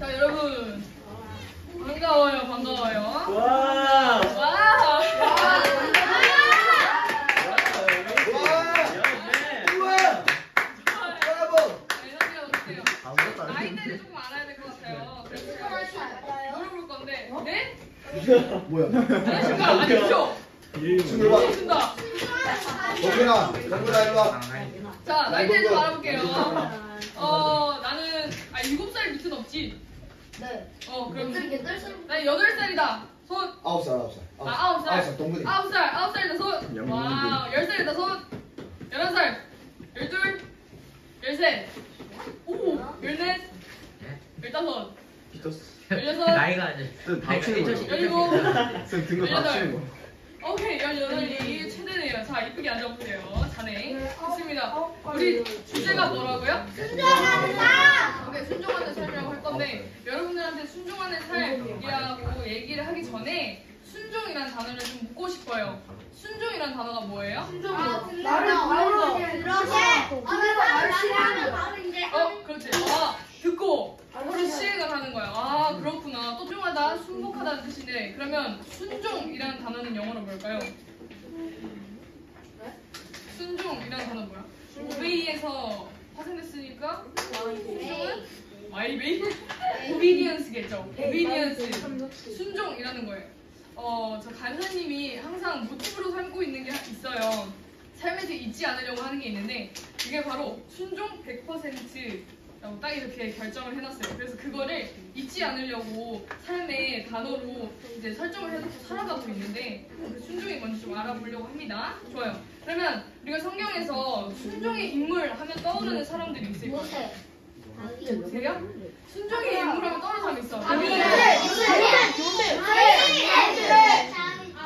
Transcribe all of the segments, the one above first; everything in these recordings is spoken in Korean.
자, 여러분. 반가워요, 반가워요. 와! 와! 에너지가 넘치세요. 나이대를 조금 알아야 될 것 같아요. 그래서 물어볼 건데, 네? 뭐야? 안녕하십니까? 아니죠? 춤을 봐. 준다. 정근아, 정근아 일로 와. 자, 나이대 좀 알아볼게요. 나는 7살 밑은 없지. 네. 그럼 몇 살? 나 8살이다. 손. 9살. 아, 9살. 9살 동근이. 9살이다. 손. 와우. 10살이다. 손. 11살. 12. 13. 오. 14. 15. 16. 나이가 아니야. 쌤 등급 다 치는 거. 오케이, 18이 최대네요. 자, 이쁘게 앉아보세요. 자네. 좋습니다. 우리 주제가 뭐라고요? 순종하는 삶! 오케이, 순종하는 삶이라고 할 건데, 여러분들한테 순종하는 삶이라고 얘기를 하기 전에 순종이라는 단어를 좀 묻고 싶어요. 순종이라는 단어가 뭐예요? 말을 그렇지. 듣고 바로 시행을 하는 거야. 그렇구나. 또 순종하다, 순복하다는 뜻인데, 그러면 순종이라는 단어는 영어로 뭘까요? 순종이라는 단어 뭐야? obey에서 파생됐으니까 순종은 obey? obedience겠죠. obedience. 순종이라는 거예요. 저 간사님이 항상 모티브로 삼고 있는 게 있어요. 삶에서 잊지 않으려고 하는 게 있는데, 그게 바로 순종 100%라고 딱 이렇게 결정을 해놨어요. 그래서 그거를 잊지 않으려고 삶의 단어로 이제 설정을 해놓고 살아가고 있는데, 그 순종이 뭔지 좀 알아보려고 합니다. 좋아요. 그러면 우리가 성경에서 순종의 인물 하면 떠오르는 사람들이 있을 거예요. 보세요? 순종의 인물 하면 떠오르는 사람이 있어.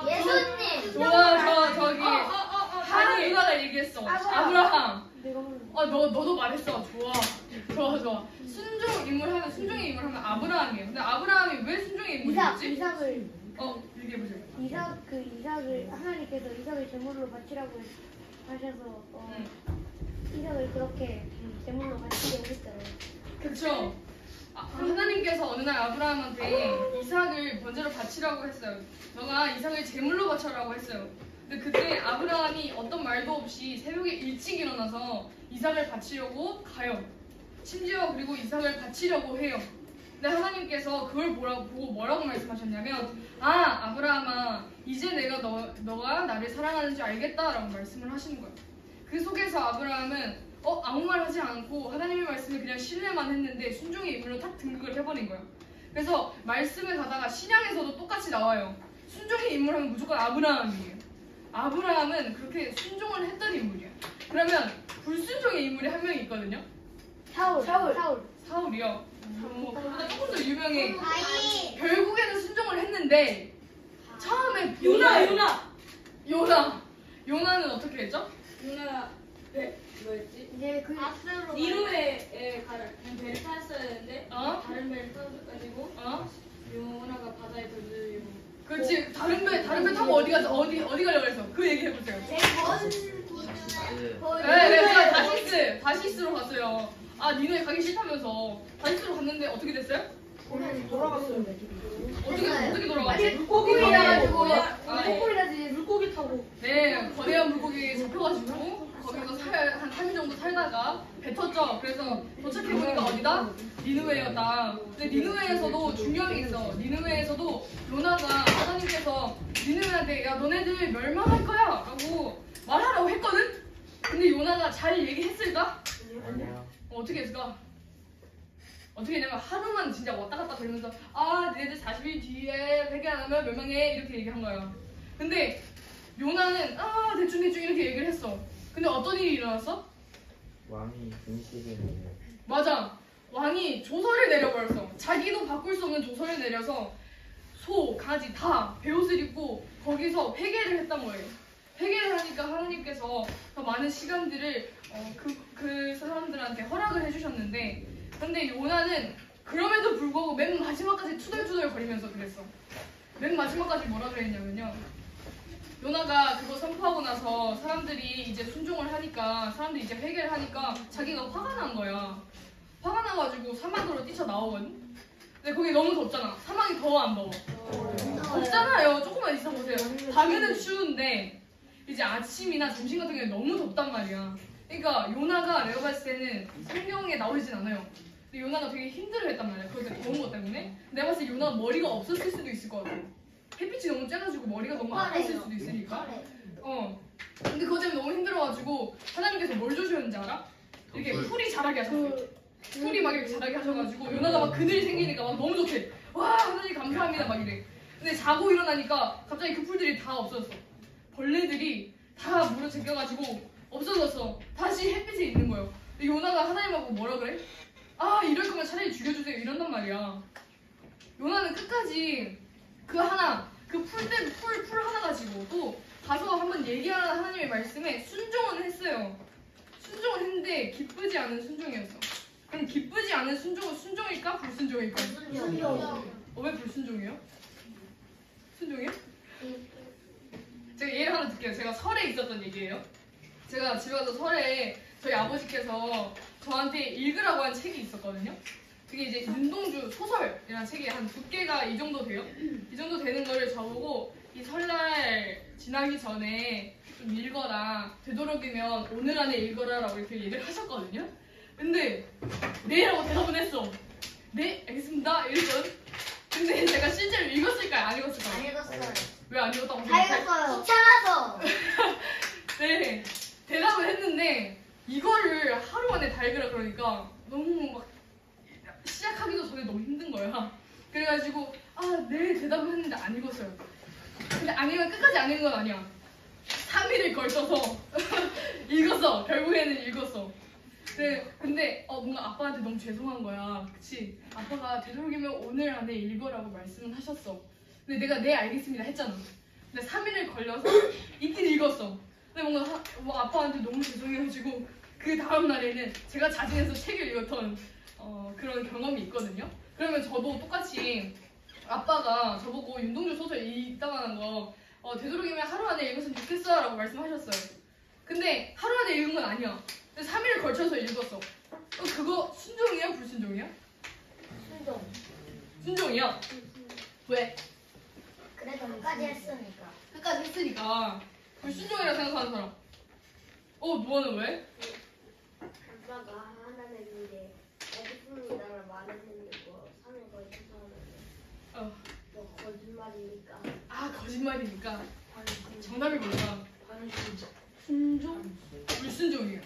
예수님! 좋아, 저기 한이 누가가 얘기했어. 아브라함. 너도 말했어. 좋아. 순종 인물 하면 순종의 인물 하면 아브라함이에요. 근데 아브라함이 왜 순종의 인물이었지? 이삭을 얘기해 보세요. 이삭을 하나님께서 이삭을 제물로 바치라고 하셔서 이삭을 그렇게 제물로 바치게 했어요. 그렇죠. 하나님께서 어느 날 아브라함한테 이삭을 번제로 바치라고 했어요. 너가 이삭을 제물로 바쳐라고 했어요. 근데 그때 아브라함이 어떤 말도 없이 새벽에 일찍 일어나서 이삭을 바치려고 가요. 심지어 그리고 이삭을 바치려고 해요. 근데 하나님께서 그걸 보고 뭐라고 말씀하셨냐면, 아브라함아, 이제 내가 너가 나를 사랑하는지 알겠다라고 말씀을 하시는 거예요. 그 속에서 아브라함은 아무 말 하지 않고 하나님의 말씀을 그냥 신뢰만 했는데 순종의 인물로 탁 등극을 해버린 거예요. 그래서 말씀을 가다가 신약에서도 똑같이 나와요. 순종의 인물 하면 무조건 아브라함이에요. 아브라함은 그렇게 순종을 했던 인물이에요. 그러면 불순종의 인물이 한 명이 있거든요. 사울이요. 그보다 조금 더 유명해. 결국에는 순종을 했는데 처음에 요나는 어떻게 했죠? 누나 뭐였지? 이제 니누에 배를 탔어야 되는데 다른 배를 타가지고 요나가 바다에 던지고. 그렇지. 다른 배 타고 어디 가려고 그랬어? 그 얘기 해보세요. 네, 다시스로 갔어요. 니누에 가기 싫다면서 다시스로 갔는데 어떻게 됐어요? 돌아갔어요. 어떻게 돌아갔지? 물고기 타고. 네, 거대한 물고기에 잡혀가지고 거기서 한 3일 정도 살다가 뱉었죠. 그래서 도착해보니까 어디다? 니느웨였다. 근데 니느웨에서도 중요한 게 있어. 니느웨에서도 요나가 하나님께서 니느웨한테 야 너네들 멸망할 거야 라고 말하라고 했거든? 근데 요나가 잘 얘기했을까? 어떻게 했을까? 어떻게 했냐면 하루만 진짜 왔다 갔다 되면서 니네들 40일 뒤에 회개 안 하면 멸망해 이렇게 얘기한 거야. 근데 요나는 대충 이렇게 얘기를 했어. 근데 어떤 일이 일어났어? 왕이 음식을 맞아. 왕이 조서를 내려버렸어. 자기도 바꿀 수 없는 조서를 내려서 소, 가지 다 베옷을 입고 거기서 회개를 했단 거예요. 회개를 하니까 하나님께서 더 많은 시간들을 그 사람들한테 허락을 해주셨는데, 근데 요나는 그럼에도 불구하고 맨 마지막까지 투덜투덜 거리면서 그랬어. 맨 마지막까지 뭐라 그랬냐면요, 요나가 그거 선포하고 나서 사람들이 이제 순종을 하니까, 사람들이 이제 회개를 하니까 자기가 화가 난 거야. 화가 나가지고 사막으로 뛰쳐나오거든. 근데 거기 너무 덥잖아. 사막이 더워 안 더워? 덥잖아요. 조금만 있어보세요. 밤에는 추운데 이제 아침이나 점심 같은 경우에 너무 덥단 말이야. 그러니까 요나가 내가 봤을 때는 성경에 나오진 않아요. 근데 요나가 되게 힘들어했단 말이야. 거기가 더운 것 때문에. 내가 봤을 때 요나가 머리가 없었을 수도 있을 것 같아. 햇빛이 너무 쬐가지고 머리가 너무 아팠을 수도 있으니까. 근데 그것 때문에 너무 힘들어가지고 하나님께서 뭘 주셨는지 알아? 이렇게 풀이 자라게 하셨어요. 풀이 막 이렇게 자라게 하셔가지고 요나가 막 그늘이 생기니까 막 너무 좋대. 와 하나님 감사합니다 막 이래. 근데 자고 일어나니까 갑자기 그 풀들이 다 없어졌어. 벌레들이 다 물에 제껴가지고 없어졌어. 다시 햇빛에 있는 거예요. 근데 요나가 하나님하고 뭐라 그래? 아 이럴 거면 차라리 죽여주세요 이런단 말이야. 요나는 끝까지 그 풀 하나 가지고 또 가서 한번 얘기하는 하나님의 말씀에 순종은 했어요. 순종을 했는데 기쁘지 않은 순종이었어. 그럼 기쁘지 않은 순종은 순종일까? 불순종일까? 왜 불순종이에요? 순종이요? 제가 예를 하나 드릴게요. 제가 설에 있었던 얘기예요. 제가 집에 가서 설에 저희 아버지께서 저한테 읽으라고 한 책이 있었거든요. 그게 이제 윤동주 소설이라는 책이 한 두께가 이 정도 돼요. 이 정도 되는 거를 저보고 이 설날 지나기 전에 좀 읽어라. 되도록이면 오늘 안에 읽어라 라고 이렇게 얘기를 하셨거든요. 근데 네 라고 대답은 했어. 네 알겠습니다 이랬거든. 근데 제가 실제로 읽었을까요? 안 읽었을까요? 안 읽었어요. 왜 안 읽었다고 다 생각해요? 읽었어요. 귀찮아서. 네 대답을 했는데 이거를 하루 만에 다 읽으라 그러니까 너무 막 시작하기도 전에 너무 힘든 거야. 그래가지고 네 대답을 했는데 안 읽었어요. 근데 안 읽으면 끝까지 안 읽은 건 아니야. 3일을 걸쳐서 읽었어. 결국에는 읽었어. 근데 뭔가 아빠한테 너무 죄송한 거야. 그치? 아빠가 되도록이면 오늘 안에 읽어라고 말씀을 하셨어. 근데 내가 네 알겠습니다 했잖아. 근데 3일을 걸려서 있긴 읽었어. 근데 뭔가 아빠한테 너무 죄송해가지고 그 다음 날에는 제가 자진해서 책을 읽었던 그런 경험이 있거든요. 그러면 저도 똑같이 아빠가 저보고 윤동주 소설 읽다가는 거 되도록이면 하루 안에 읽었으면 좋겠어 라고 말씀하셨어요. 근데 하루 안에 읽은 건 아니야. 근데 3일을 걸쳐서 읽었어. 그거 순종이야? 불순종이야? 순종. 순종이야? 왜? 그래도 끝까지 했으니까. 끝까지 했으니까 불순종이라 생각하는 사람. 너는 왜? 아빠가 하나님께 알겠습니다를 말했는데 3일 걸쳐서 하는데 거짓말이니까. 거짓말이니까. 정답이 뭘까? 순종? 불순종이에요.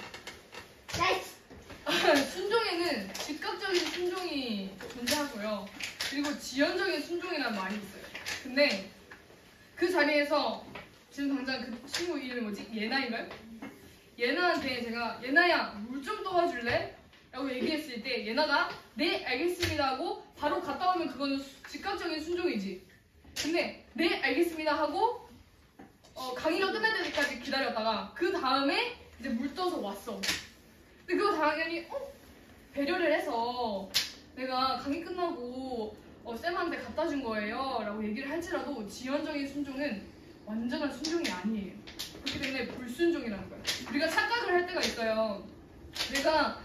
나이스. 순종에는 즉각적인 순종이 존재하고요. 그리고 지연적인 순종이라는 말이 있어요. 근데 그 자리에서 지금 당장 그 친구 이름이 뭐지? 예나인가요? 예나한테 제가 예나야 물 좀 떠와줄래? 라고 얘기했을 때 예나가 네 알겠습니다 하고 바로 갔다 오면 그거는 즉각적인 순종이지. 근데 네 알겠습니다 하고 강의가 끝날 때까지 기다렸다가 그 다음에 이제 물 떠서 왔어. 근데 그거 당연히 배려를 해서 내가 강의 끝나고 쌤한테 갖다 준 거예요 라고 얘기를 할지라도 지연적인 순종은 완전한 순종이 아니에요. 그렇기 때문에 불순종이라는 거예요. 우리가 착각을 할 때가 있어요. 내가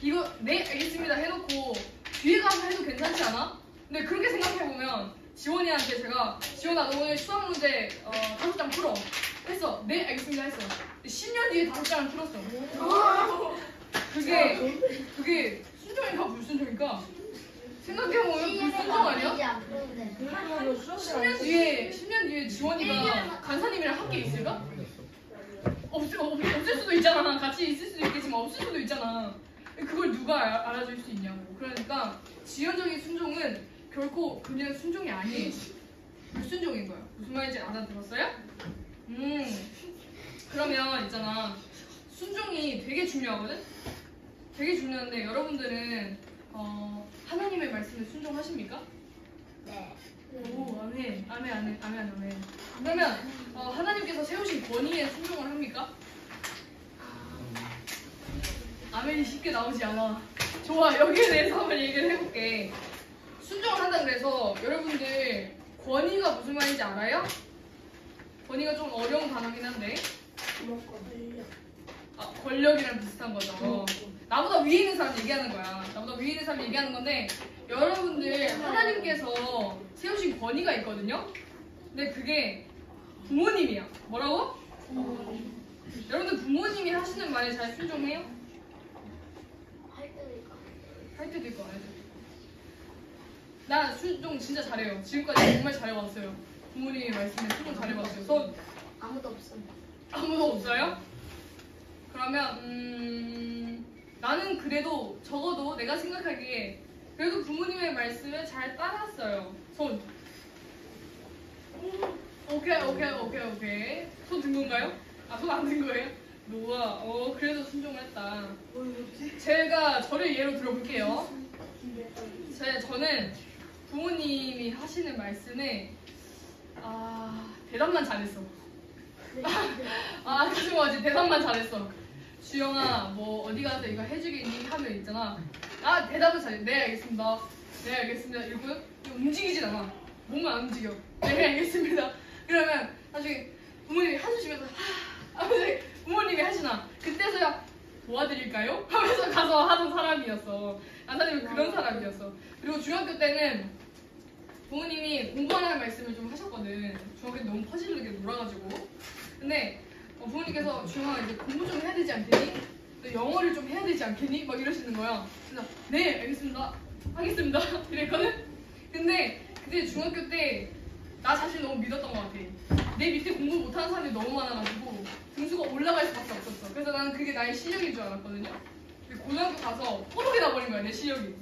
이거 네 알겠습니다 해놓고 뒤에 가서 해도 괜찮지 않아? 근데 그렇게 생각해보면 지원이한테 제가 지원아 너 오늘 수학 문제 5장 풀어 했어. 네 알겠습니다 했어. 10년 뒤에 5장을 풀었어. 그게 순종인가 불순종인가? 생각해보면 불순종 아니야? 10년 뒤에 지원이가 간사님이랑 함께 있을까? 없을 수도 있잖아. 같이 있을 수도 있겠지만 없을 수도 있잖아. 그걸 누가 알아줄 수 있냐고. 그러니까 지연적인 순종은 결코 그냥 순종이 아니에요. 불순종인 거예요. 무슨 말인지 알아들었어요? 그러면 있잖아. 순종이 되게 중요하거든? 되게 중요한데 여러분들은 하나님의 말씀에 순종하십니까? 네. 오, 아멘. 그러면 하나님께서 세우신 권위에 순종을 합니까? 아멘이 쉽게 나오지 않아. 좋아, 여기에 대해서 한번 얘기를 해볼게. 순종을 한다 그래서 여러분들 권위가 무슨 말인지 알아요? 권위가 좀 어려운 단어긴 한데 권력이랑 비슷한 거죠. 나보다 위에 있는 사람 얘기하는 거야. 나보다 위에 있는 사람 얘기하는 건데 여러분들 하나님께서 세우신 권위가 있거든요. 근데 그게 부모님이야. 뭐라고? 여러분들 부모님이 하시는 말에 잘 순종해요? 할 때니까. 할 때도 있고 안 할 때도 있고. 나 순종 진짜 잘해요. 지금까지 정말 잘해왔어요. 부모님의 말씀에 순종 잘해왔어요. 손 아무도 없습니다. 아무도 없어요? 그러면 나는 그래도 적어도 내가 생각하기에 그래도 부모님의 말씀을 잘 따랐어요. 손. 오케이. 손 든 건가요? 아, 손 안 든 거예요? 노아, 그래도 순종을 했다. 제가 저를 예로 들어볼게요. 저는 부모님이 하시는 말씀에 대답만 잘했어. 가슴아지 대답만 잘했어. 주영아, 뭐 어디 가서 이거 해주겠니? 하면 있잖아. 대답은 잘해. 네, 알겠습니다. 네, 알겠습니다. 이러고 움직이진 않아. 몸만 안 움직여. 네, 알겠습니다. 그러면 나중에 부모님이 한숨 쉬면서 하면서 부모님이 하시나. 그때서야 도와드릴까요? 하면서 가서 하던 사람이었어. 나사님은 그런 사람이었어. 그리고 중학교 때는 부모님이 공부하라는 말씀을 좀 하셨거든. 중학교 때 너무 퍼질르게 놀아가지고. 근데 부모님께서 주영아 이제 공부 좀 해야 되지 않겠니? 너 영어를 좀 해야 되지 않겠니? 막 이러시는 거야. 그래서 네 알겠습니다. 하겠습니다. 이랬거든. 근데 그때 중학교 때 나 자신 너무 믿었던 것 같아. 내 밑에 공부 못하는 사람이 너무 많아가지고 등수가 올라갈 수밖에 없었어. 그래서 나는 그게 나의 실력인 줄 알았거든요. 근데 고등학교 가서 뽀록이 나버린 거야 내 실력이.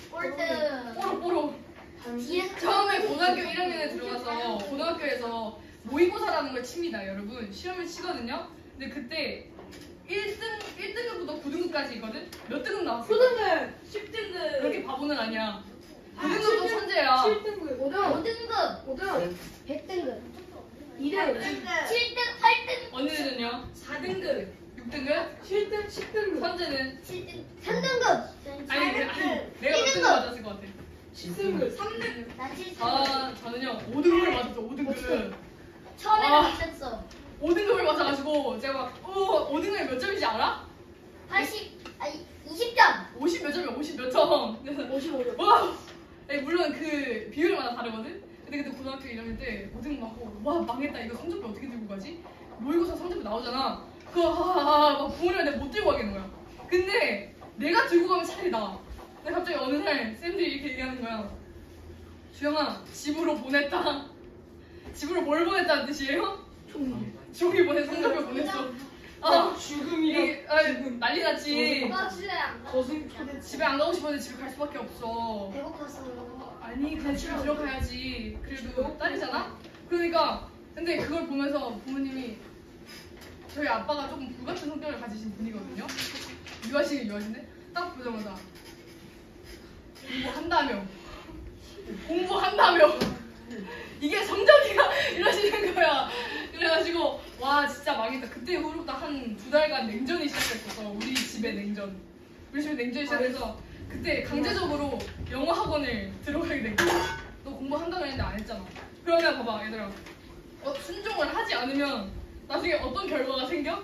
꼴등. 뽀록. 처음에 고등학교 1학년에 들어가서 고등학교에서 모의고사라는 걸 칩니다, 여러분. 시험을 치거든요. 근데 그때 1등급부터 9등급까지 있거든? 몇 등급 나왔어? 9등급, 10등급. 그렇게 바보는 아니야. 9등급도 천재야. 7등급, 5등급. 5등급, 100등급. 2등급, 7등, 8등. 언니는요? 4등급, 6등급? 7등, 10등급, 선재는? 7등. 3등급. 아니, 내가 몇 등급 맞았을 것 같아. 10등급, 3등급. 난 7등급. 저는요, 5등급을 맞았죠, 5등급. 처음에 아. 맞췄어. 5등급을 맞아가지고, 제가 막, 5등급이 몇 점인지 알아? 20점. 50 몇 점이야, 50 몇 점. 55점. 와! 물론 그 비율마다 다르거든? 근데 그때 고등학교 1학년 때 5등급 맞고, 와, 망했다. 이거 성적표 어떻게 들고 가지? 모의고사 성적표 나오잖아. 막 부모님한테 못 들고 가겠는 거야. 근데 내가 들고 가면 차라리 나아. 근데 갑자기 어느 날 쌤들이 이렇게 얘기하는 거야. 주영아, 집으로 보냈다. 집으로 뭘 보냈다는 뜻이에요? 종이 보냈어, 성적표 보냈어. 죽음이야. 난리 났지. 나 집에 안 가. 집에 안 가고 싶었는데 집에 갈 수밖에 없어. 배고팠어. 아니, 그냥 집에 들어가야지. 그래도 딸이잖아? 그러니까, 근데 그걸 보면서 부모님이 저희 아빠가 조금 불같은 성격을 가지신 분이거든요? 유아신인데 딱 보자마자 공부한다며 이게 성적이야 이러시는 거야. 그래가지고 와 진짜 망했다. 그때 이후로부터 한 2달간 냉전이 시작됐었어. 우리 집에 냉전. 우리 집에 냉전이 시작해서 그때 강제적으로 영어 학원을 들어가게 된 거야. 너 공부한다고 했는데 안 했잖아. 그러면 봐봐 얘들아, 순종을 하지 않으면 나중에 어떤 결과가 생겨?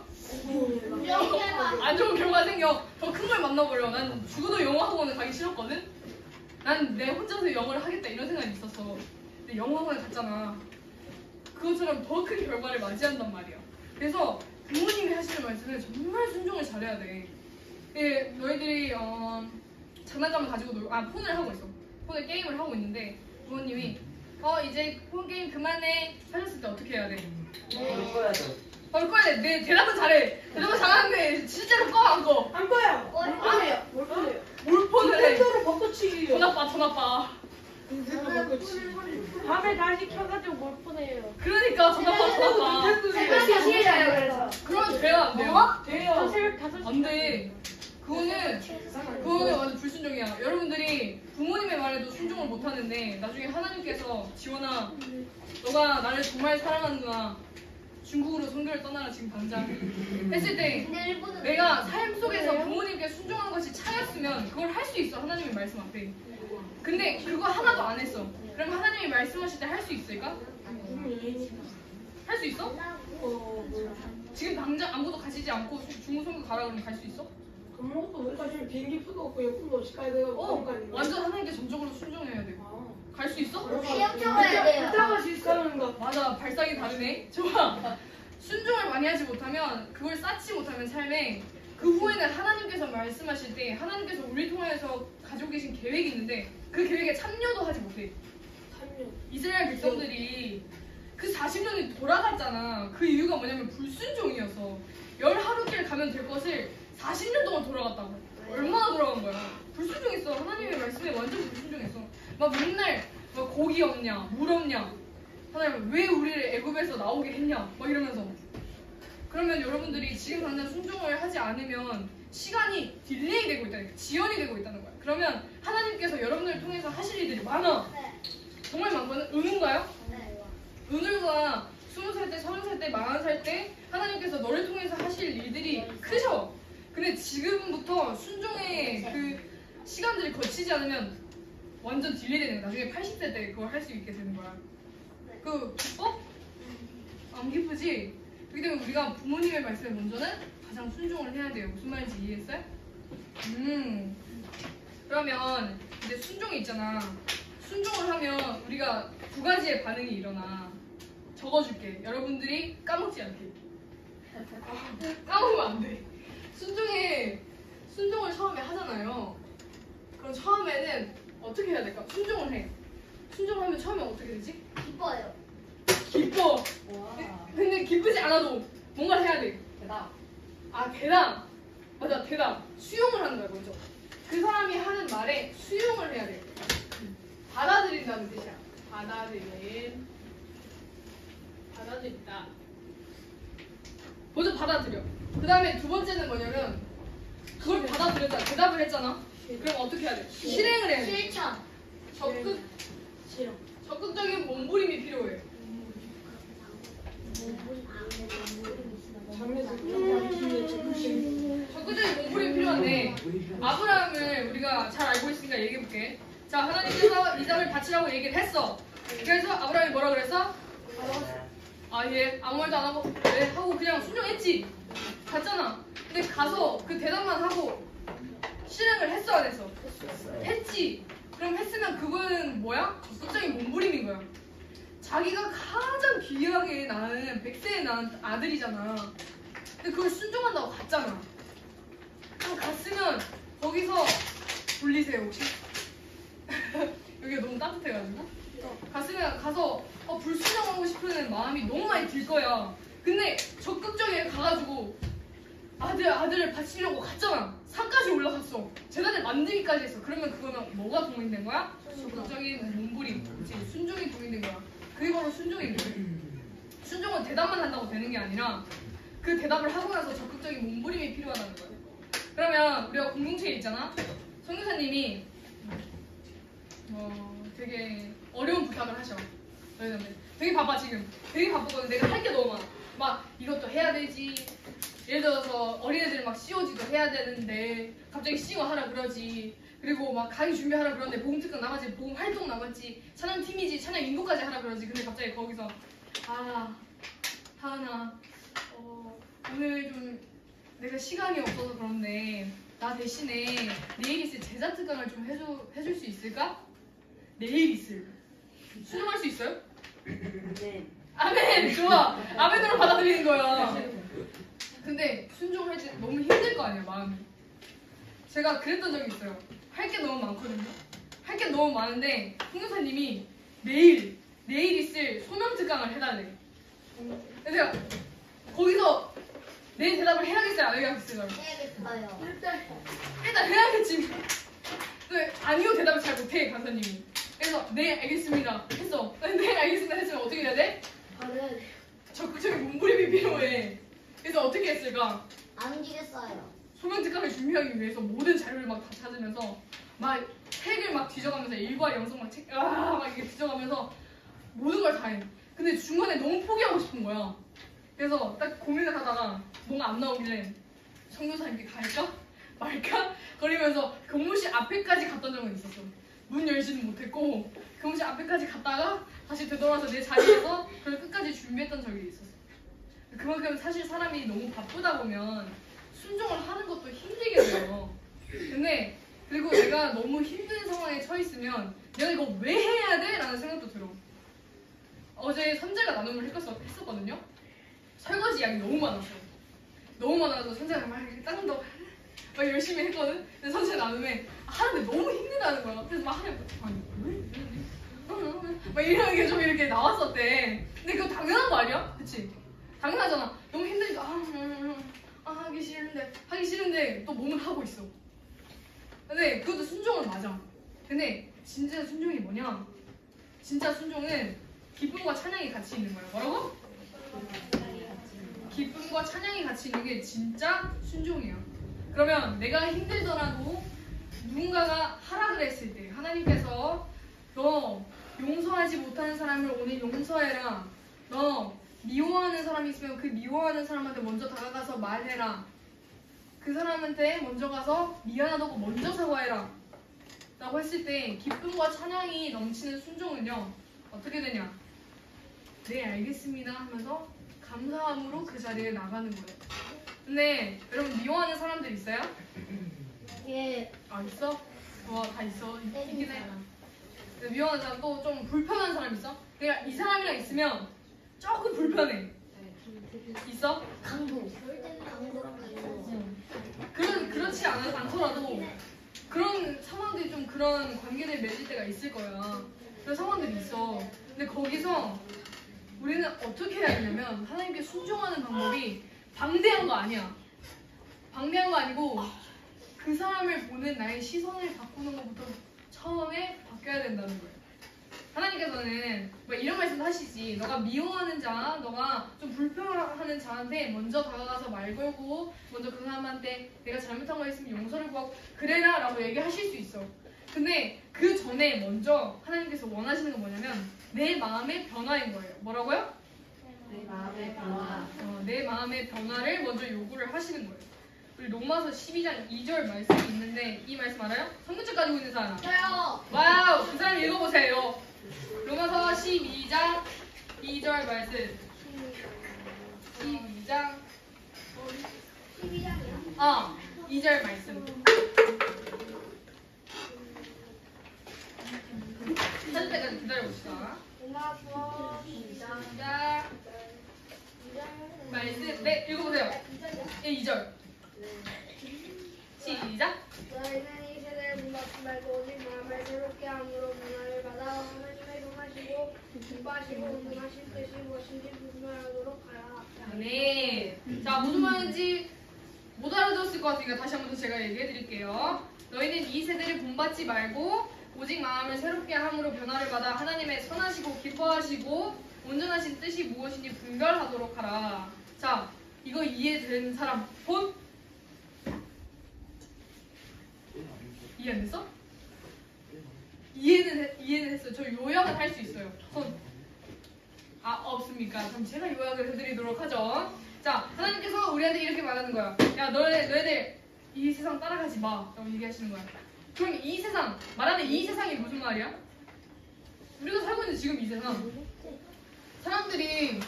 안 좋은 결과가 생겨. 더 큰 걸 만나버려. 난 죽어도 영어 학원을 가기 싫었거든? 난 내 혼자서 영어를 하겠다 이런 생각이 있었어. 근데 영어 학원을 갔잖아. 그것처럼 더 큰 결과를 맞이한단 말이야. 그래서 부모님이 하시는 말씀을 정말 순종을 잘해야 돼. 너희들이 장난감을 가지고 폰을 하고 있어. 폰에 게임을 하고 있는데 부모님이 이제 폰 게임 그만해 하셨을 때 어떻게 해야 돼? 바로 꺼야 돼. 내 대답은 잘해. 대답은 잘하는데 실제로 꺼 안 꺼? 안 꺼요. 뭘 꺼내요? 뭘 폰을 해? 닌텐도로 바꿔치기. 돈 아빠. 밤에 다시 켜가지고 뭘 보내요. 그러니까 돈 아빠. 새벽 3시에요 그래서. 그러면 돼요 안 돼요? 돼요. 새벽 5시. 안 돼. 그거는 완전 불순종이야. 여러분들이 부모님의 말에도 순종을 못 하는데 나중에 하나님께서 지원아, 너가 나를 정말 사랑하는구나. 중국으로 선교를 떠나라 지금 당장 했을 때 내가 삶 속에서 부모님께 순종한 것이 차였으면 그걸 할 수 있어. 하나님의 말씀 앞에. 근데 그거 하나도 안 했어. 그럼 하나님이 말씀하실 때 할 수 있을까? 할 수 있어? 지금 당장 아무도 가시지 않고 중국 선교 가라 그러면 갈 수 있어? 아무것도 못 가시면 비행기 표도 없고 여권도 없이 가야 되고. 완전 하나님께 전적으로 순종해야 돼. 시험적으로 해야 돼요. 따라갈 수 있다는 거. 맞아, 발상이 다르네. 좋아. 순종을 많이 하지 못하면, 그걸 쌓지 못하면 삶에, 그 후에는 하나님께서 말씀하실 때 하나님께서 우리 통해서 가지고 계신 계획이 있는데 그 계획에 참여도 하지 못해. 이스라엘 백성들이 그 40년이 돌아갔잖아. 그 이유가 뭐냐면 불순종이어서. 10하루길 가면 될 것을 40년 동안 돌아갔다고. 얼마나 돌아간 거야. 불순종했어. 하나님의 말씀에 완전 불순종했어. 막 맨날 막 고기 없냐, 물 없냐, 하나님 왜 우리를 애굽에서 나오게 했냐 막 이러면서. 그러면 여러분들이 지금 당장 순종을 하지 않으면 시간이 딜레이 되고 있다는 거야. 지연이 되고 있다는 거야. 그러면 하나님께서 여러분들을 통해서 하실 일들이 많아. 정말 많거든. 의문가요? 은울과 20살 때, 30살 때, 40살 때 하나님께서 너를 통해서 하실 일들이 크셔. 근데 지금부터 순종의 그 시간들이 거치지 않으면 완전 딜레이 되는 거야. 나중에 80세 때 그걸 할 수 있게 되는 거야. 그 기뻐? 안 기쁘지? 그렇기 때문에 우리가 부모님의 말씀에 먼저는 가장 순종을 해야 돼요. 무슨 말인지 이해했어요? 그러면 이제 순종이 있잖아. 순종을 하면 우리가 두 가지의 반응이 일어나. 적어줄게. 여러분들이 까먹지 않게. 까먹으면 안 돼. 순종을 처음에 하잖아요. 그럼 처음에는 어떻게 해야 될까? 순종을 해. 순종하면 처음에 어떻게 되지? 기뻐요. 기뻐. 근데 기쁘지 않아도 뭔가를 해야 돼. 대답. 아, 대답. 맞아, 대답. 수용을 하는 거야, 먼저. 그 사람이 하는 말에 수용을 해야 돼. 받아들인다는 뜻이야. 받아들인다. 먼저 받아들여. 그 다음에 두 번째는 뭐냐면 그걸 받아들였잖아. 대답을 했잖아. 그럼 어떻게 해야 돼? 실행을 해야 돼. 실천. 적극적인 몸부림이 필요해. 적극적인 몸부림이 필요한데 아브라함을 우리가 잘 알고 있으니까 얘기해볼게. 자, 하나님께서 이삭을 바치라고 얘기를 했어. 그래서 아브라함이 뭐라 그랬어? 아, 예, 아무 말도 안 하고 네 하고 그냥 순종했지. 갔잖아. 근데 가서 그 대답만 하고 실행을 했어, 안 했어? 했지. 그럼 했으면 그거는 뭐야? 적극적인 몸부림인 거야. 자기가 가장 귀하게 낳은 100세에 낳은 아들이잖아. 근데 그걸 순종한다고 갔잖아. 그럼 갔으면 거기서 돌리세요 혹시? 여기가 너무 따뜻해가지고 갔으면 가서 불순종하고 싶은 마음이 너무 많이 들 거야. 근데 적극적이게 가가지고 아들을 바치려고 갔잖아. 산까지 올라갔어. 재단을 만들기까지 했어. 그러면 그거는 뭐가 동인된 거야? 적극적인 몸부림. 그치? 순종이 동인된 거야. 그게 바로 순종인 거야. 순종은 대답만 한다고 되는 게 아니라 그 대답을 하고 나서 적극적인 몸부림이 필요하다는 거야. 그러면 우리가 공동체에 있잖아. 성교사님이 되게 어려운 부탁을 하셔. 되게 바빠 지금. 되게 바쁘거든. 내가 할 게 너무 많아. 막 이것도 해야 되지. 예를 들어서 어린애들 막 COG도 해야 되는데 갑자기 CO 하라 그러지. 그리고 막 강의 준비하라 그러는데 보험 특강 남았지. 보험 활동 남았지. 찬양 팀이지. 찬양 인도까지 하라 그러지. 근데 갑자기 거기서 하은아 오늘 좀 내가 시간이 없어서 그런데 나 대신에 내일 있을 제자 특강을 좀 해줄 수 있을까? 내일 있을. 순종할 수 있어요? 네. 아멘! 좋아! 아멘으로 받아들이는 거야. 근데 순종을 할 때 너무 힘들 거 아니야, 마음이. 제가 그랬던 적이 있어요. 할 게 너무 많거든요. 할 게 너무 많은데 홍교사님이 내일 있을 소명 특강을 해달래. 그래서 제가 거기서 내 대답을 해야겠어요, 안 해야겠어요? 해야겠어요. 일단 해야겠지. 근데 아니요 대답을 잘 못해, 강사님이. 그래서 네 알겠습니다 했어. 네 알겠습니다 했으면 어떻게 해야 돼? 적극적인 몸부림이 필요해. 그래서 어떻게 했을까? 안 움직였어요. 소명 특강을 준비하기 위해서 모든 자료를 막 다 찾으면서 막 책을 막 뒤져가면서 일과 영성 막 이렇게 뒤져가면서 모든 걸 다 해. 근데 중간에 너무 포기하고 싶은 거야. 그래서 딱 고민을 하다가 뭔가 안 나오길래 성교사님께 갈까? 말까? 거리면서 교무실 앞에까지 갔던 적은 있었어. 문 열지는 못했고 교무실 앞에까지 갔다가 다시 되돌아서 내 자리에서 그걸 끝까지 준비했던 적이 있었어. 그만큼 사실 사람이 너무 바쁘다 보면 순종을 하는 것도 힘들게 돼요. 근데 그리고 내가 너무 힘든 상황에 처했으면 내가 이거 왜 해야 돼? 라는 생각도 들어. 어제 선재가 나눔을 했었거든요. 설거지 양이 너무 많았어요. 너무 많아서 선재가 막 이렇게 닦는다고 막 열심히 했거든. 근데 선재 나눔에 하는데 너무 힘들다는 거야. 그래서 막 하면 아니 왜? 막 이런 게 좀 이렇게 나왔었대. 근데 그거 당연한 거 아니야? 그치? 당연하잖아. 너무 힘드니까 하기 싫은데 또 몸은 하고 있어. 근데 그것도 순종은 맞아. 근데 진짜 순종이 뭐냐? 진짜 순종은 기쁨과 찬양이 같이 있는 거야. 뭐라고? 기쁨과 찬양이 같이 있는 게 진짜 순종이야. 그러면 내가 힘들더라도 누군가가 하라 그랬을 때 하나님께서 너 용서하지 못하는 사람을 오늘 용서해라. 너 미워하는 사람이 있으면 그 미워하는 사람한테 먼저 다가가서 말해라. 그 사람한테 먼저 가서 미안하다고 먼저 사과해라. 라고 했을 때 기쁨과 찬양이 넘치는 순종은요. 어떻게 되냐? 네 알겠습니다 하면서 감사함으로 그 자리에 나가는 거예요. 근데 여러분 미워하는 사람들 있어요? 예. 아 있어? 다 있어. 있긴 해. 근데 미워하는 사람 또 좀 불편한 사람 있어? 그러니까 이 사람이랑 있으면 조금 불편해. 있어? 강도. 강도랑 강도. 그렇지 않더라도 그런 상황들이 좀 그런 관계를 맺을 때가 있을 거야. 그런 상황들이 있어. 근데 거기서 우리는 어떻게 해야 되냐면 하나님께 순종하는 방법이 방대한 거 아니야. 방대한 거 아니고 그 사람을 보는 나의 시선을 바꾸는 것부터 처음에 바뀌어야 된다는 거예요. 하나님께서는 뭐 이런 말씀도 하시지. 너가 미워하는 자, 너가 좀 불편하는 자한테 먼저 다가가서 말 걸고 먼저 그 사람한테 내가 잘못한 거 있으면 용서를 구하고 그래라 라고 얘기하실 수 있어. 근데 그 전에 먼저 하나님께서 원하시는 건 뭐냐면 내 마음의 변화인 거예요. 뭐라고요? 내 마음의 변화. 내 마음의 변화를 먼저 요구를 하시는 거예요. 우리 로마서 12장 2절 말씀이 있는데 이 말씀 알아요? 성경책 가지고 있는 사람. 저요. 와우! 그 사람 읽어보세요. 로마서 12장 2절 말씀. 12장 12장이야. 2절 말씀. 찾을 때까지 기다려봅시다. 로마서 시작. 2장 말씀. 네, 읽어보세요. 2절. 시작. 너희는 이 세대를 본받지 말고 오직 마음을 새롭게 함으로 변화를 받아 하나님의 동하시고 기뻐하시고 온전하신 뜻이 무엇인지 분별하도록 하라. 네. 자, 무슨 말인지 못 알아들었을 것 같으니까 다시 한번 더 제가 얘기해 드릴게요. 너희는 이 세대를 본받지 말고 오직 마음을 새롭게 함으로 변화를 받아 하나님의 선하시고 기뻐하시고 온전하신 뜻이 무엇인지 분별하도록 하라. 자, 이거 이해된 사람 본? 이해 안 됐어? 이해는 했어요. 저 요약은 할 수 있어요. 손. 없습니까? 그럼 제가 요약을 해드리도록 하죠. 자, 하나님께서 우리한테 이렇게 말하는 거야. 야, 너희들 이 세상 따라가지 마. 라고 얘기하시는 거야. 그럼 이 세상, 말하는 이 세상이 무슨 말이야? 우리가 살고 있는 지금 이 세상. 사람들이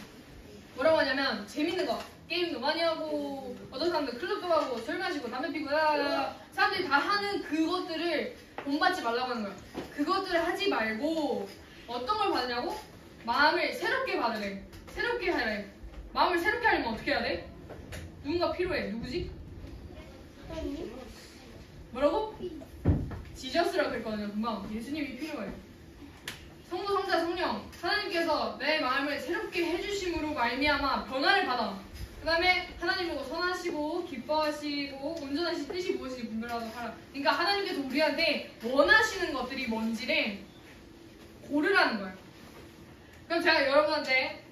뭐라고 하냐면 재밌는 거. 게임도 많이 하고 어떤 사람들 클럽도 가고 술 마시고 담배 피고 사람들이 다 하는 그것들을 본받지 말라고 하는 거야. 그것들을 하지 말고 어떤 걸 받으냐고? 마음을 새롭게 받으래. 새롭게 하래. 마음을 새롭게 하려면 어떻게 해야 돼? 누군가 필요해. 누구지? 뭐라고? 지저스라고 했거든요. 금방 예수님이 필요해. 성도, 성자, 성령 하나님께서 내 마음을 새롭게 해주심으로 말미암아 변화를 받아. 그 다음에 하나님 보고 선하시고 기뻐하시고 온전하신 뜻이 무엇인지 분별하도록 하라. 그러니까 하나님께서 우리한테 원하시는 것들이 뭔지를 고르라는 거예요. 그럼 제가 여러분한테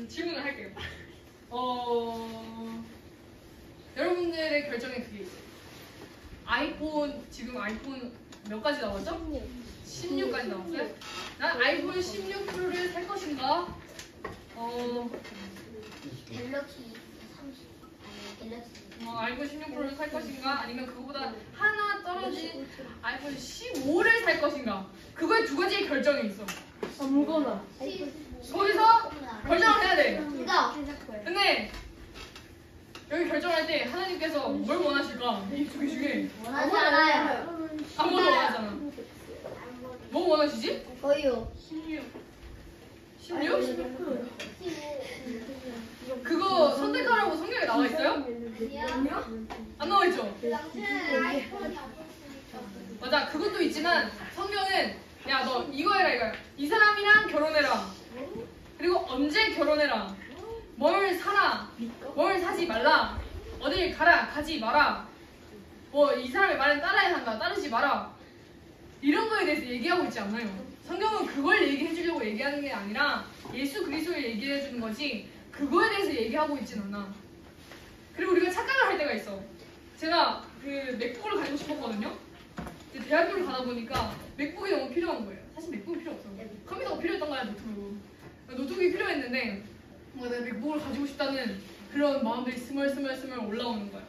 질문을 할게요. 여러분들의 결정에 그게 있어요. 지금 아이폰 몇 가지 나왔죠? 16까지 나왔어요? 난 아이폰 16 프로를 살 것인가? 갤럭시 30. 아니 갤럭시. 아이폰 16 프로를 살 것인가? 아니면 그거보다 하나 떨어진 아이폰 15를 살 것인가? 그거에 두 가지의 결정이 있어. 아무거나. 거기서 결정을 해야 돼. 이거. 근데 여기 결정할 때 하나님께서 뭘 원하실까? 이 두 개 중에 원하지 않아요. 아무도 원하잖아. 뭐 원하시지? 거의요. 16? 16%요. 그거 선택하라고 성경에 나와 있어요? 안 나와 있죠? 남자는 아이폰이 없었으니까. 맞아, 그것도 있지만 성경은 야, 너 이거 해라 이거야. 이 사람이랑 결혼해라. 그리고 언제 결혼해라. 뭘 사라. 뭘 사지 말라. 어딜 가라. 가지 마라. 뭐 이 사람의 말은 따라야 한다. 따르지 마라. 이런 거에 대해서 얘기하고 있지 않아요. 성경은 그걸 얘기해 주려고 얘기하는 게 아니라 예수 그리스도를 얘기해 주는 거지 그거에 대해서 얘기하고 있진 않아. 그리고 우리가 착각을 할 때가 있어. 제가 그 맥북을 가지고 싶었거든요. 이제 대학교를 가다 보니까 맥북이 너무 필요한 거예요. 사실 맥북이 필요 없어. 컴퓨터가 필요했던 거야, 노트북. 노트북이 필요했는데 뭔가 내가 맥북을 가지고 싶다는 그런 마음들이 스멀스멀 올라오는 거야.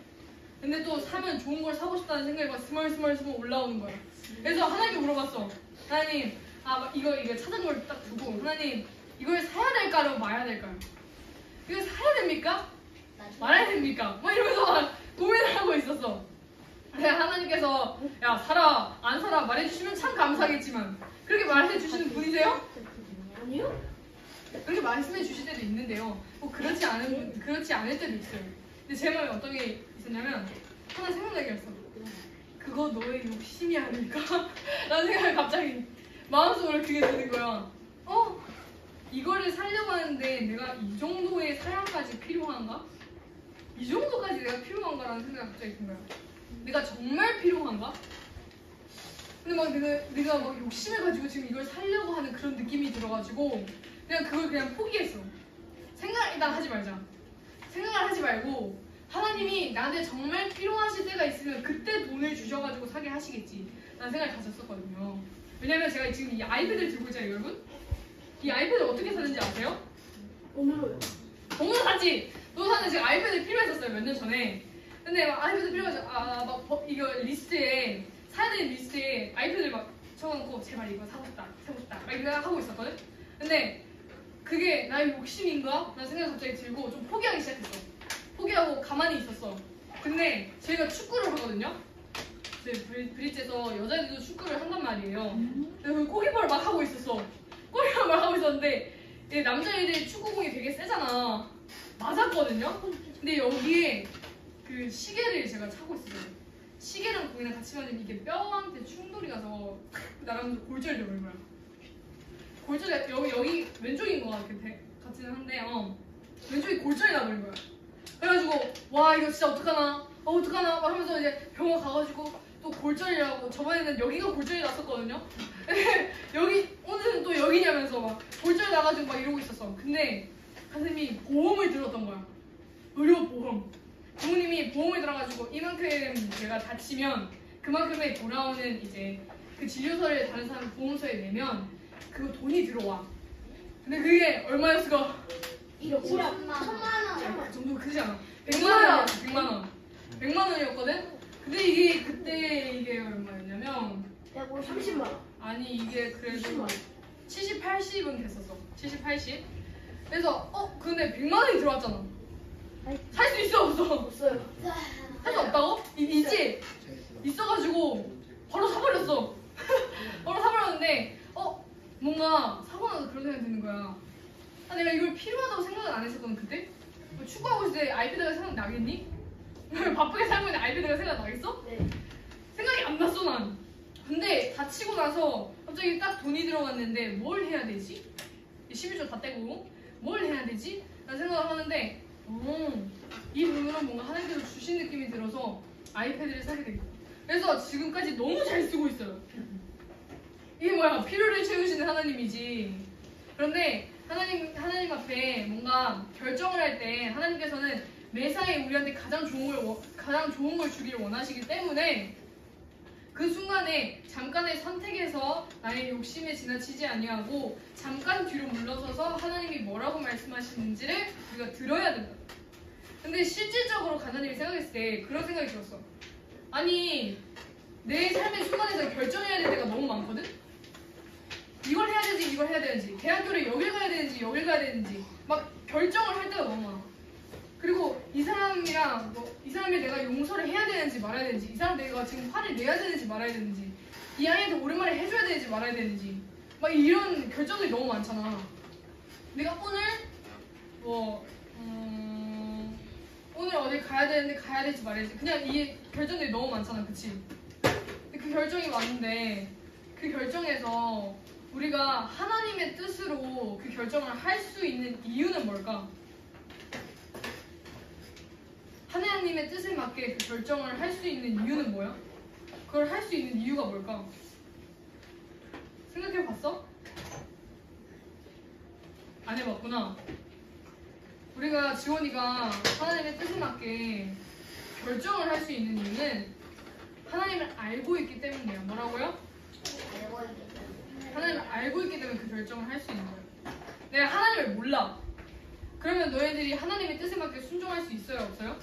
근데 또 사면 좋은 걸 사고 싶다는 생각이 막 스멀스멀 올라오는 거야. 그래서 하나님께 물어봤어. 하나님, 이거 찾은 걸 딱 두고 하나님, 이걸 사야 될까요? 말아야 될까요? 이거 사야 됩니까? 말아야 됩니까? 막 이러면서 막 고민을 하고 있었어. 근데 하나님께서 야, 사라, 안 사라 말해주시면 참 감사하겠지만 그렇게 말해주시는 분이세요? 아니요? 그렇게 말씀해 주실 때도 있는데요. 뭐 그렇지 않을 때도 있어요. 근데 제 마음에 어떤 게 있었냐면 하나 생각나게 했어. 그거 너의 욕심이 아닐까? 라는 생각이 갑자기 마음속으로 그게 드는 거야. 이거를 살려고 하는데 내가 이 정도의 사랑까지 필요한가? 이 정도까지 내가 필요한가라는 생각이 갑자기 든 거야. 내가 정말 필요한가? 근데 막 내가 막 욕심을 가지고 지금 이걸 살려고 하는 그런 느낌이 들어가지고 그냥 그걸 그냥 포기했어. 생각을 일단 하지 말자. 생각을 하지 말고 하나님이 나한테 정말 필요하실 때가 있으면 그때 돈을 주셔가지고 사게 하시겠지 라는 생각을 가졌었거든요. 왜냐면 제가 지금 이 아이패드를 들고 있잖아요, 여러분. 이 아이패드 어떻게 사는지 아세요? 오늘로요. 돈으로 샀지. 돈 사는데 지금 아이패드 필요했었어요, 몇 년 전에. 근데 막 아이패드 필요해서 이거 리스트에 사야 되는 리스트에 아이패드를 막 적어놓고 제발 이거 사고 싶다 막 이렇게 하고 있었거든. 근데 그게 나의 욕심인가? 라는 생각이 갑자기 들고 좀 포기하기 시작했어. 포기하고 가만히 있었어. 근데 저희가 축구를 하거든요. 저희 브릿지에서 여자애들도 축구를 한단 말이에요. 그래서 골키퍼를 막 하고 있었어. 골키퍼를 막 하고 있었는데 남자애들이 축구공이 되게 세잖아. 맞았거든요. 근데 여기에 그 시계를 제가 차고 있었어요. 시계랑 공이랑 같이 맞으면 이게 뼈한테 충돌이 가서 나가면서 골절이 되는 거야. 골절이 여기 왼쪽인 것 같기는 한데 왼쪽이 골절이 나버린 거야. 그래가지고 와 이거 진짜 어떡하나 막 하면서 이제 병원 가가지고 또 골절이라고 저번에는 여기가 골절이 났었거든요. 오늘은 또 여기냐면서 막 골절 나가지고 막 이러고 있었어. 근데 선생님이 보험을 들었던 거야. 의료보험. 부모님이 보험을 들어가지고 이만큼 내가 다치면 그만큼의 돌아오는 이제 그 진료서를 다른 사람 보험서에 내면 그 돈이 들어와. 근데 그게 얼마였을까? 1억 1,000만 그 정도 크지 않아. 100만 100만 원이었거든? 근데 이게 그때 이게 얼마였냐면 30만 원. 아니 이게 그래도 70, 80은 됐었어. 70, 80. 그래서 근데 100만 원이 들어왔잖아. 살 수 있어 없어? 없어요. 살 수 없다고? 있지? 있어가지고 바로 사버렸어. 바로 사버렸는데 뭔가 사고 나서 그런 생각이 드는 거야. 내가 이걸 필요하다고 생각은 안 했었거든 그때? 축구하고 있을 때 아이패드가 생각나겠니? 바쁘게 살고 있는데 아이패드가 생각나겠어? 네. 생각이 안 났어 난. 근데 다치고 나서 갑자기 딱 돈이 들어갔는데 뭘 해야 되지? 11조 다 떼고 뭘 해야 되지? 라는 생각을 하는데 이 돈으로 뭔가 하나님께서 주신 느낌이 들어서 아이패드를 사게 되겠다. 그래서 지금까지 너무 잘 쓰고 있어요. 이게 뭐야? 필요를 채우시는 하나님이지. 그런데 하나님 앞에 뭔가 결정을 할 때 하나님께서는 매사에 우리한테 가장 좋은 걸 주기를 원하시기 때문에 그 순간에 잠깐의 선택에서 나의 욕심에 지나치지 아니하고 잠깐 뒤로 물러서서 하나님이 뭐라고 말씀하시는지를 우리가 들어야 된다. 근데 실질적으로 하나님이 생각했을 때 그런 생각이 들었어. 아니 내 삶의 순간에서 결정해야 될 때가 너무 많거든? 이걸 해야 되는지 이걸 해야 되는지 대학교를 여길 가야 되는지 여길 가야 되는지 막 결정을 할 때가 너무 많아. 그리고 이 사람이랑 이 사람이 내가 용서를 해야 되는지 말아야 되는지, 이 사람 내가 지금 화를 내야 되는지 말아야 되는지, 이 아이한테 오랜만에 해줘야 되는지 말아야 되는지, 막 이런 결정들이 너무 많잖아. 내가 오늘 오늘 어디 가야 되는데 가야 될지 말아야 될지, 그냥 이 결정들이 너무 많잖아, 그치? 근데 그 결정이 많은데 그 결정에서 우리가 하나님의 뜻으로 그 결정을 할 수 있는 이유는 뭘까? 하나님의 뜻에 맞게 그 결정을 할 수 있는 이유는 뭐야? 그걸 할 수 있는 이유가 뭘까? 생각해 봤어? 안 해봤구나. 우리가 지원이가 하나님의 뜻에 맞게 결정을 할 수 있는 이유는 하나님을 알고 있기 때문이에요. 뭐라고요? 알고 있기 때문에. 하나님을 알고 있기 때문에 그 결정을 할 수 있는 거예요. 내가 하나님을 몰라. 그러면 너희들이 하나님의 뜻에 맞게 순종할 수 있어요? 없어요?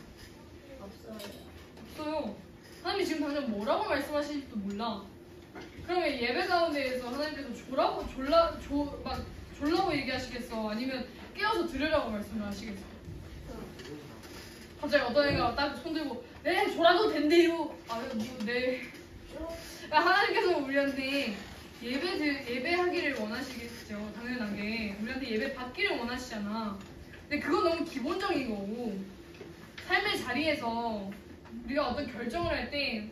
없어요. 없어요. 하나님이 지금 당장 뭐라고 말씀하실지도 몰라. 그러면 예배 가운데에서 하나님께서 졸라고 얘기하시겠어? 아니면 깨워서 들으라고 말씀을 하시겠어? 갑자기 어떤 애가 딱 손들고 네 졸아도 된대요. 네. 하나님께서 우리한테 예배하기를 원하시겠죠. 당연하게 우리한테 예배 받기를 원하시잖아. 근데 그건 너무 기본적인 거고, 삶의 자리에서 우리가 어떤 결정을 할 때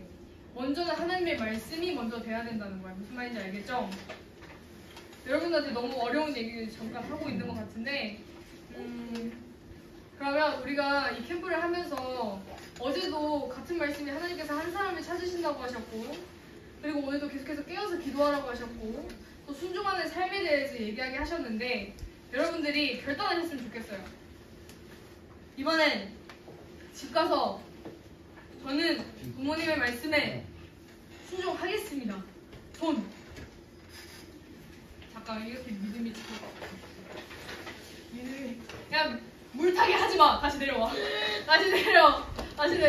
먼저는 하나님의 말씀이 먼저 돼야 된다는 거야. 무슨 말인지 알겠죠? 여러분들한테 너무 어려운 얘기를 잠깐 하고 있는 것 같은데, 그러면 우리가 이 캠프를 하면서 어제도 같은 말씀이 하나님께서 한 사람을 찾으신다고 하셨고, 그리고 오늘도 계속해서 깨어서 기도하라고 하셨고, 또 순종하는 삶에 대해서 얘기하게 하셨는데, 여러분들이 결단하셨으면 좋겠어요. 이번엔 집 가서 저는 부모님의 말씀에 순종하겠습니다. 잠깐 이렇게 믿음이 지킬 것 같아. 그냥 물타기 하지 마. 다시 내려와. 다시 내려. 다시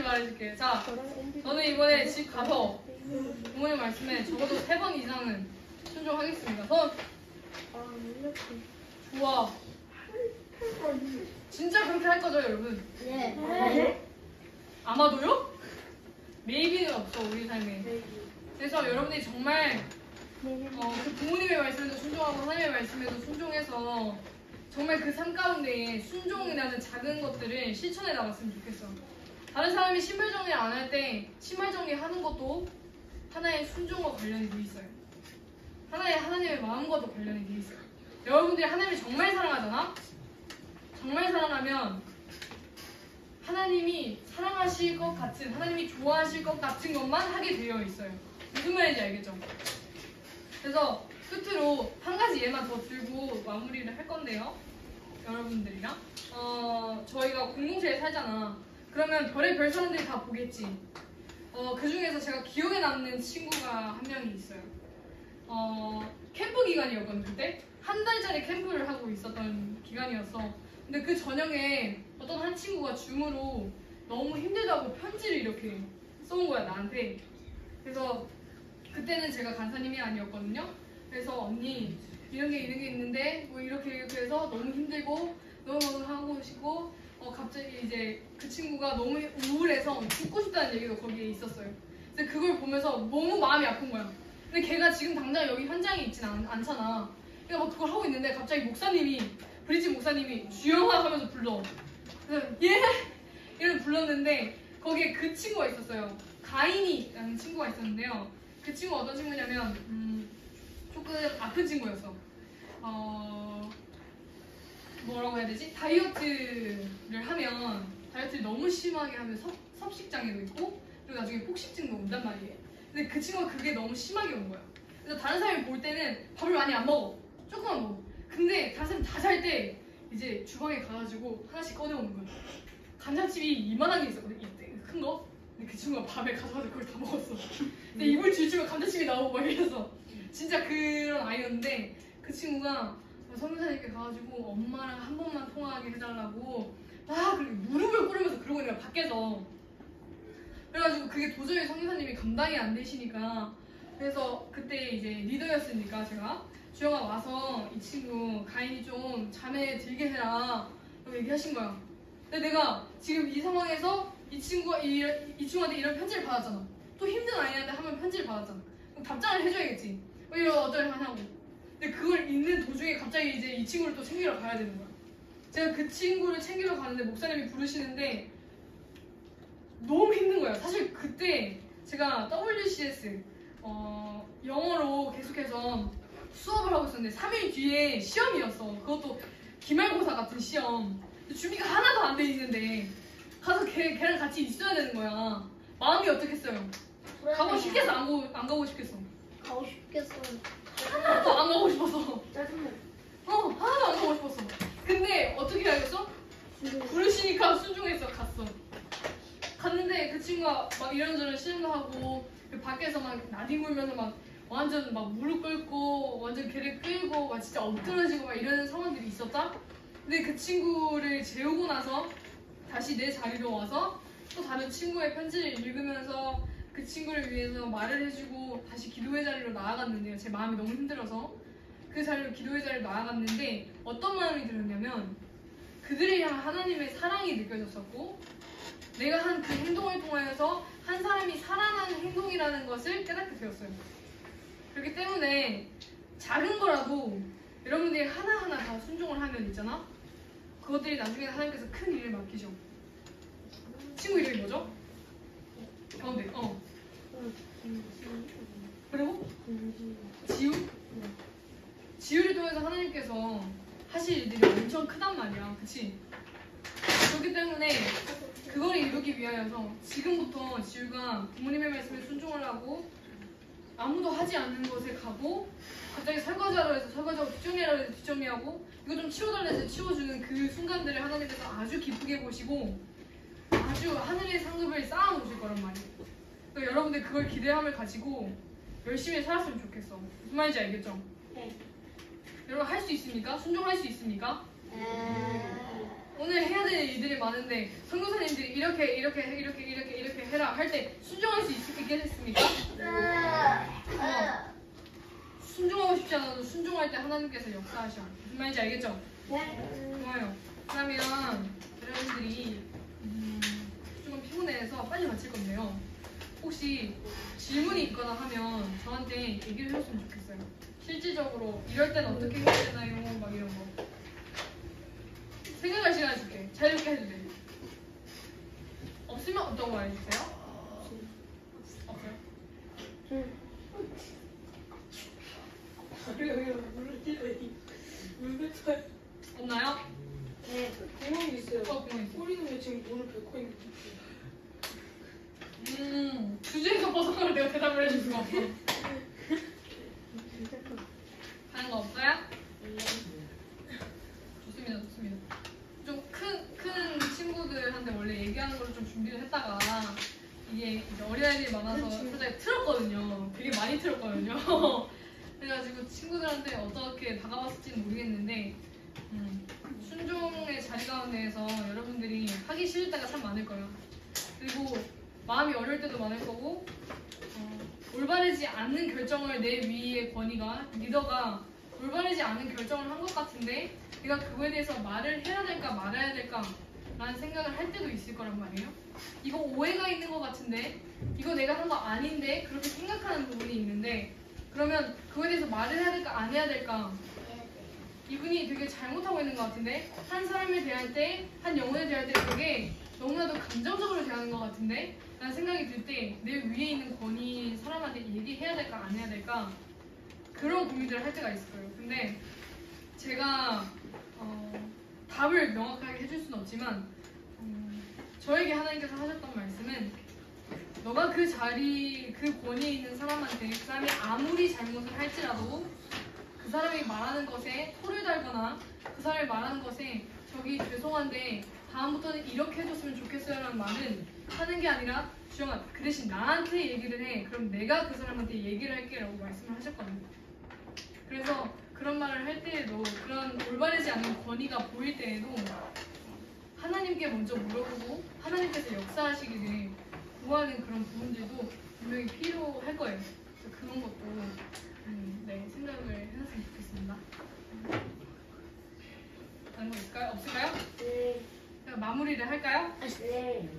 말해줄게. 자, 저는 이번에 집 가서 부모님 말씀에 적어도 3번 이상은 순종하겠습니다. 좋아. 진짜 그렇게 할 거죠, 여러분? 네. 아마도요? 메이비는 없어, 우리 삶에. 그래서 여러분들이 정말 그 부모님의 말씀에도 순종하고 하나님의 말씀에도 순종해서 정말 그 삶 가운데에 순종이라는 작은 것들을 실천해 나갔으면 좋겠어. 다른 사람이 신발 정리 안 할 때 신발 정리하는 것도 하나의 순종과 관련이 돼 있어요. 하나님의 마음과도 관련이 돼 있어요. 여러분들이 하나님을 정말 사랑하잖아? 정말 사랑하면 하나님이 사랑하실 것 같은, 하나님이 좋아하실 것 같은 것만 하게 되어 있어요. 무슨 말인지 알겠죠? 그래서 끝으로 한 가지 예만 더 들고 마무리를 할 건데요. 여러분들이랑 저희가 공동체에 살잖아. 그러면 별의별 사람들이 다 보겠지. 그 중에서 제가 기억에 남는 친구가 한 명이 있어요. 캠프 기간이었거든. 그때 한 달짜리 캠프를 하고 있었던 기간이었어. 근데 그 저녁에 어떤 한 친구가 줌으로 너무 힘들다고 편지를 이렇게 써온 거야, 나한테. 그래서 그때는 제가 간사님이 아니었거든요. 그래서 언니 이런 게 있는데 뭐 이렇게 해서 너무 힘들고 너무 하고 싶고 갑자기 이제 그 친구가 너무 우울해서 죽고 싶다는 얘기도 거기에 있었어요. 근데 그걸 보면서 너무 마음이 아픈 거야. 근데 걔가 지금 당장 여기 현장에 있진 않잖아. 그러니까 막 그걸 하고 있는데 갑자기 브리지 목사님이 주여 하면서 불러. 그래서 예? 이러면서 불렀는데 거기에 그 친구가 있었어요. 가인이라는 친구가 있었는데요. 그 친구가 어떤 친구냐면 조금 아픈 친구였어. 뭐라고 해야 되지? 다이어트를 너무 심하게 하면 섭식장애도 있고 그리고 나중에 폭식증도 온단 말이에요. 근데 그 친구가 그게 너무 심하게 온 거야. 그래서 다른 사람이 볼 때는 밥을 많이 안 먹어. 조금만 먹어. 근데 다른 사람 다 잘 때 이제 주방에 가가지고 하나씩 꺼내오는 거야. 간장칩이 이만한 게 있었거든. 이때 큰 거. 근데 그 친구가 밤에 가져가서 그걸 다 먹었어. 근데 입을 뒤집으면 감자칩이 나오고 막 이래서 진짜 그런 아이였는데 그 친구가 성교사님께 가가지고 엄마랑 한 번만 통화하게 해달라고 막 무릎을 꿇으면서 그러고 있는 거야, 밖에서. 그래가지고 그게 도저히 성교사님이 감당이 안 되시니까 그래서 그때 이제 리더였으니까 제가 주영아 와서 이 친구 가인이 좀 잠에 들게 해라 라고 얘기하신 거야. 근데 내가 지금 이 상황에서 이 친구한테 이런 편지를 받았잖아. 또 힘든 아이한테 하면 편지를 받았잖아. 그럼 답장을 해줘야겠지. 이거 어쩌냐고. 근데 그걸 읽는 도중에 갑자기 이제 이 친구를 또 챙기러 가야 되는 거야. 제가 그 친구를 챙기러 가는데 목사님이 부르시는데 너무 힘든 거예요. 사실 그때 제가 WCS 영어로 계속해서 수업을 하고 있었는데 3일 뒤에 시험이었어. 그것도 기말고사 같은 시험. 준비가 하나도 안 돼 있는데 가서 걔랑 같이 있어야 되는 거야. 마음이 어떻겠어요? 가고 싶겠어? 안 가고 싶겠어? 가고 싶겠어. 하나도 안 가고 싶었어. 짜증나. 하나도 안 가고 싶었어. 근데 어떻게 해야겠어? 부르시니까 순종해서 갔어. 갔는데 그 친구가 막 이런저런 시험도 하고 그 밖에서 막 나뒹굴면서 막 완전 막 무릎 꿇고 완전 걔를 끌고 막 진짜 엎드러지고 막 이러는 상황들이 있었다. 근데 그 친구를 재우고 나서 다시 내 자리로 와서 또 다른 친구의 편지를 읽으면서 그 친구를 위해서 말을 해주고 다시 기도의 자리로 나아갔는데요. 제 마음이 너무 힘들어서 그 자리로 기도의 자리로 나아갔는데 어떤 마음이 들었냐면 그들을 향한 하나님의 사랑이 느껴졌었고 내가 한 그 행동을 통하여서 한 사람이 살아나는 행동이라는 것을 깨닫게 되었어요. 그렇기 때문에 작은 거라도 여러분들이 하나하나 다 순종을 하면 있잖아? 그것들이 나중에 하나님께서 큰 일을 맡기죠. 친구 이름이 뭐죠? 가운데. 그리고 지우? 지우를 통해서 하나님께서 하실 일들이 엄청 크단 말이야. 그치? 그렇기 때문에 그걸 이루기 위하여서 지금부터 지우가 부모님의 말씀에 순종을 하고 아무도 하지 않는 곳에 가고 갑자기 설거지하라고 해서 설거지하고 뒷정리하라고 해서 뒷정리하고 이거 좀 치워달라 해서 치워주는 그 순간들을 하나님께서 아주 기쁘게 보시고 아주 하늘의 상급을 쌓아놓으실 거란 말이에요. 그러니까 여러분들 그걸 기대함을 가지고 열심히 살았으면 좋겠어. 무슨 말인지 알겠죠? 네. 여러분 할 수 있습니까? 순종할 수 있습니까? 오늘 해야 될 일들이 많은데 선교사님들이 이렇게 해라 할 때 순종할 수 있겠습니까? 순종하고 싶지 않아도 순종할 때 하나님께서 역사하셔. 무슨 말인지 알겠죠? 네. 좋아요. 그러면 여러분들이 조금 피곤해서 빨리 마칠 건데요. 혹시 질문이 있거나 하면 저한테 얘기를 해줬으면 좋겠어요. 실질적으로 이럴 땐 어떻게 해야 되나요? 막 이런 거. 생각할 시간 줄게. 자유롭게 해도 돼. 없으면 어떤 거 말해주세요? 없어요? 없나요? 네. 구멍이 있어요. 구멍 있어. 꼬리는 왜 지금 물을 뱉고 있는 주제에서 벗어나면 내가 대답을 해줄 수가 없어. 하는 거 없어요? 좋습니다, 좋습니다. 좀 큰 친구들한테 원래 얘기하는 걸 좀 준비를 했다가 이게 이제 어린아이들이 많아서 살짝 틀었거든요. 되게 많이 틀었거든요. 그래가지고 친구들한테 어떻게 다가왔을지는 모르겠는데 순종의 자리 가운데에서 여러분들이 하기 싫을 때가 참 많을 거예요. 그리고 마음이 어려울 때도 많을 거고 올바르지 않는 결정을 내 위의 권위가 리더가 올바르지 않은 결정을 한 것 같은데 내가 그거에 대해서 말을 해야 될까 말아야 될까 라는 생각을 할 때도 있을 거란 말이에요. 이거 오해가 있는 것 같은데 이거 내가 한 거 아닌데 그렇게 생각하는 부분이 있는데 그러면 그거에 대해서 말을 해야 될까 안 해야 될까 이분이 되게 잘못하고 있는 것 같은데 한 사람에 대할 때 한 영혼에 대할 때 되게 너무나도 감정적으로 대하는 것 같은데 라는 생각이 들 때 내 위에 있는 권위인 사람한테 얘기해야 될까 안 해야 될까 그런 고민들을 할 때가 있을 거예요. 근데 제가 답을 명확하게 해줄 수는 없지만 저에게 하나님께서 하셨던 말씀은 너가 그 자리 그 권위에 있는 사람한테 그 사람이 아무리 잘못을 할지라도 그 사람이 말하는 것에 토를 달거나 그 사람이 말하는 것에 저기 죄송한데 다음부터는 이렇게 해줬으면 좋겠어요 라는 말은 하는 게 아니라 주영아 그 대신 나한테 얘기를 해 그럼 내가 그 사람한테 얘기를 할게 라고 말씀을 하셨거든요. 그래서 그런 말을 할 때에도 그런 올바르지 않은 권위가 보일 때에도 하나님께 먼저 물어보고 하나님께서 역사하시기를 구하는 그런 부분들도 분명히 필요할 거예요. 그래서 그런 것도 네, 생각을 해놨으면 좋겠습니다. 다른 거 있을까요? 없을까요? 네. 마무리를 할까요? 네.